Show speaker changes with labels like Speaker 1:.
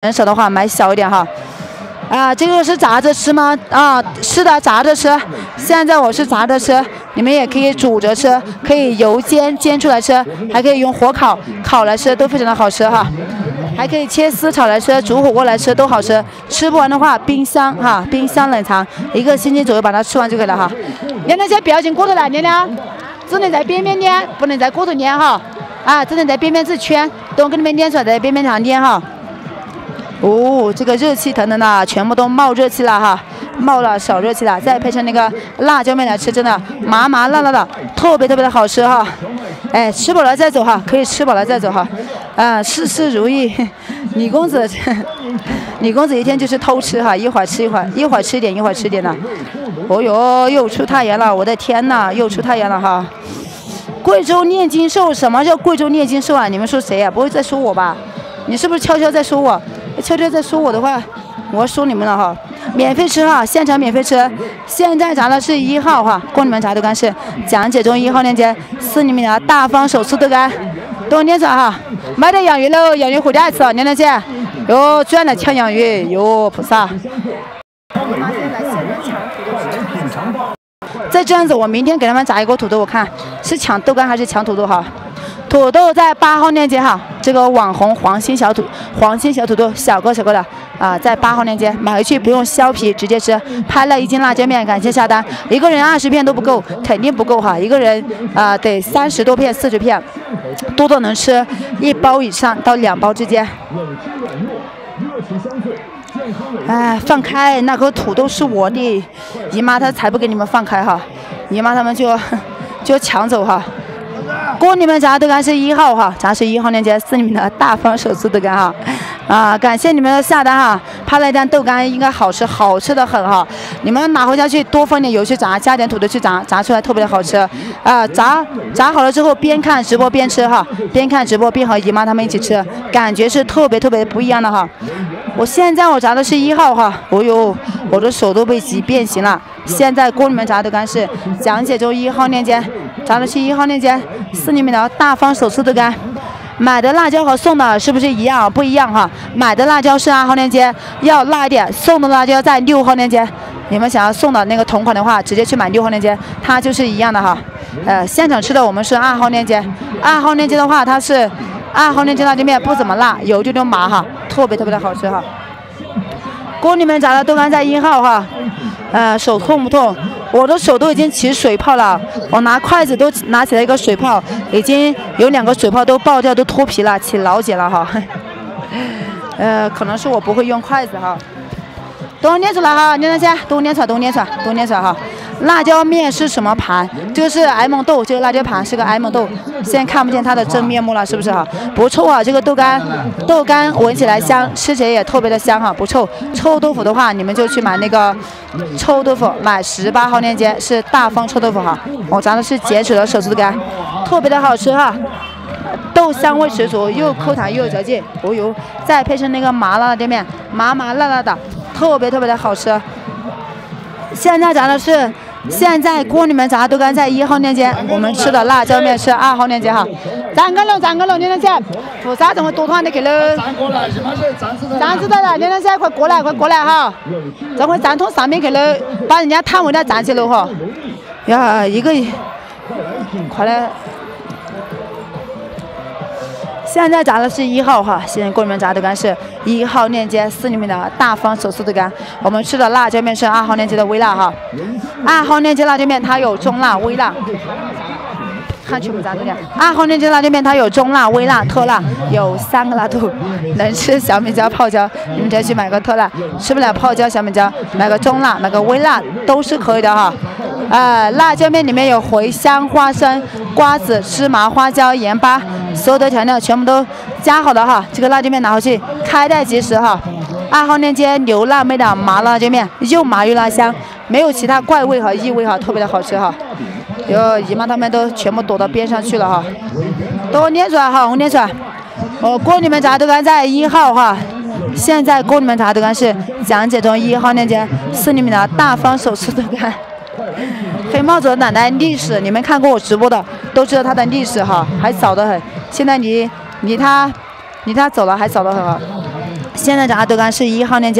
Speaker 1: 人手的话买小一点哈。这个是炸着吃吗？是的，炸着吃。现在我是炸着吃，你们也可以煮着吃，可以油煎煎出来吃，还可以用火烤烤来吃，都非常的好吃哈。还可以切丝炒来吃，煮火锅来吃都好吃。吃不完的话，冰箱哈，冰箱冷藏1个星期左右把它吃完就可以了哈。娘娘先不要进锅头来，娘娘只能在边边捏，不能在锅头捏哈。只能在边边这圈，等我给你们捏出来，在边边上捏哈。这个热气腾腾的，全部都冒热气了哈，冒了小热气了，再配上那个辣椒面来吃，真的麻麻辣辣的，特别特别的好吃哈。吃饱了再走哈，可以吃饱了再走哈。事事如意，李公子一天就是偷吃哈，一会儿吃一会儿，一会儿吃一点，一会儿吃一点的。又出太阳了，我的天呐，又出太阳了哈。贵州念经兽，什么叫贵州念经兽啊？你们说谁呀？不会再说我吧？你是不是悄悄在说我？悄悄在说我的话，我要说你们了哈！免费吃哈，现场免费吃。现在炸的是1号哈，供你们炸豆干是讲解中1号链接，4厘米的大方手撕豆干，都捏出来哈。买点洋芋喽，洋芋回家吃，娘娘姐。居然来抢洋芋，菩萨！再这样子，我明天给他们炸一锅土豆，我看是抢豆干还是抢土豆哈。土豆在8号链接哈，这个网红黄心小土豆，小个的在8号链接，买回去不用削皮直接吃。拍了1斤辣椒面，感谢下单。一个人20片都不够，肯定不够哈，一个人得30多片40片，多能吃1包以上到2包之间。放开那颗土豆是我的，姨妈她才不给你们放开哈，姨妈他们就抢走哈。锅你们炸豆干是1号哈，炸是1号链接4厘米的大方手撕豆干哈。感谢你们的下单哈，拍了一单豆干应该好吃，好吃的很哈。你们拿回家去多放点油去炸，加点土豆去炸，炸出来特别的好吃。炸好了之后边看直播边吃哈，边看直播边和姨妈他们一起吃，感觉是特别特别不一样的哈。现在我炸的是1号哈，我的手都被挤变形了。现在锅里面炸豆干是讲解中1号链接，炸的是1号链接4厘米的大方手撕豆干。买的辣椒和送的是不是一样？不一样哈。买的辣椒是2号链接，要辣一点；送的辣椒在6号链接。你们想要送的那个同款的话，直接去买6号链接，它就是一样的哈。现场吃的我们是2号链接，2号链接的话，它是2号链接辣椒面不怎么辣，有丢丢麻哈，特别特别的好吃哈。锅里面炸的豆干在1号哈。手痛不痛？我的手都已经起水泡了，我拿筷子都拿起来一个水泡，已经有2个水泡都爆掉，都脱皮了，起老茧了哈。可能是我不会用筷子哈。都捏出来哈，娘娘先都捏出来哈。辣椒面是什么盘？这个是艾蒙豆，这个辣椒盘是个艾蒙豆，现在看不见它的真面目了，是不是哈？不臭啊，这个豆干闻起来香，吃起来也特别的香哈，不臭。臭豆腐的话，你们就去买那个臭豆腐，买18号链接是大方臭豆腐哈。我炸的是碱水的手撕豆干，特别的好吃哈。豆香味十足，又口弹又有嚼劲，再配上那个麻辣的面，麻麻辣辣的，特别特别的好吃。现在炸的是。现在锅里面炸豆干在1号链接，我们吃的辣椒面是2号链接哈。站个喽，娘娘姐，菩萨怎么多团的去喽？站子的了，娘娘姐快过来哈，这会站通上面去喽，把人家摊位的站起喽哈。呀，快来。现在炸的是1号哈，现在锅里面炸豆干是1号链接4厘米的大方手撕豆干，我们吃的辣椒面是2号链接的微辣哈。2号链接辣椒面它有中辣、微辣，看全部炸豆干。2号链接辣椒面它有中辣、微辣、特辣，有3个辣度，能吃小米椒、泡椒，你们直接去买个特辣，吃不了泡椒、小米椒，买个中辣、买个微辣都是可以的哈。辣椒面里面有茴香、花生、瓜子、芝麻、花椒、盐巴，所有的调料全部都加好了哈。这个辣椒面拿回去开袋即食哈。2号链接牛辣妹的麻辣椒面，又麻又辣香，没有其他怪味和异味哈，特别的好吃哈。姨妈他们都全部躲到边上去了哈，都捏出来哈，我捏出来。锅里面炸豆干在1号哈。现在锅里面炸豆干是讲解中1号链接4厘米的大方手撕豆干。黑帽子的奶奶历史，你们看过我直播的都知道她的历史哈，还早得很。现在离他走了还早得很啊。现在这阿德干是1号链接。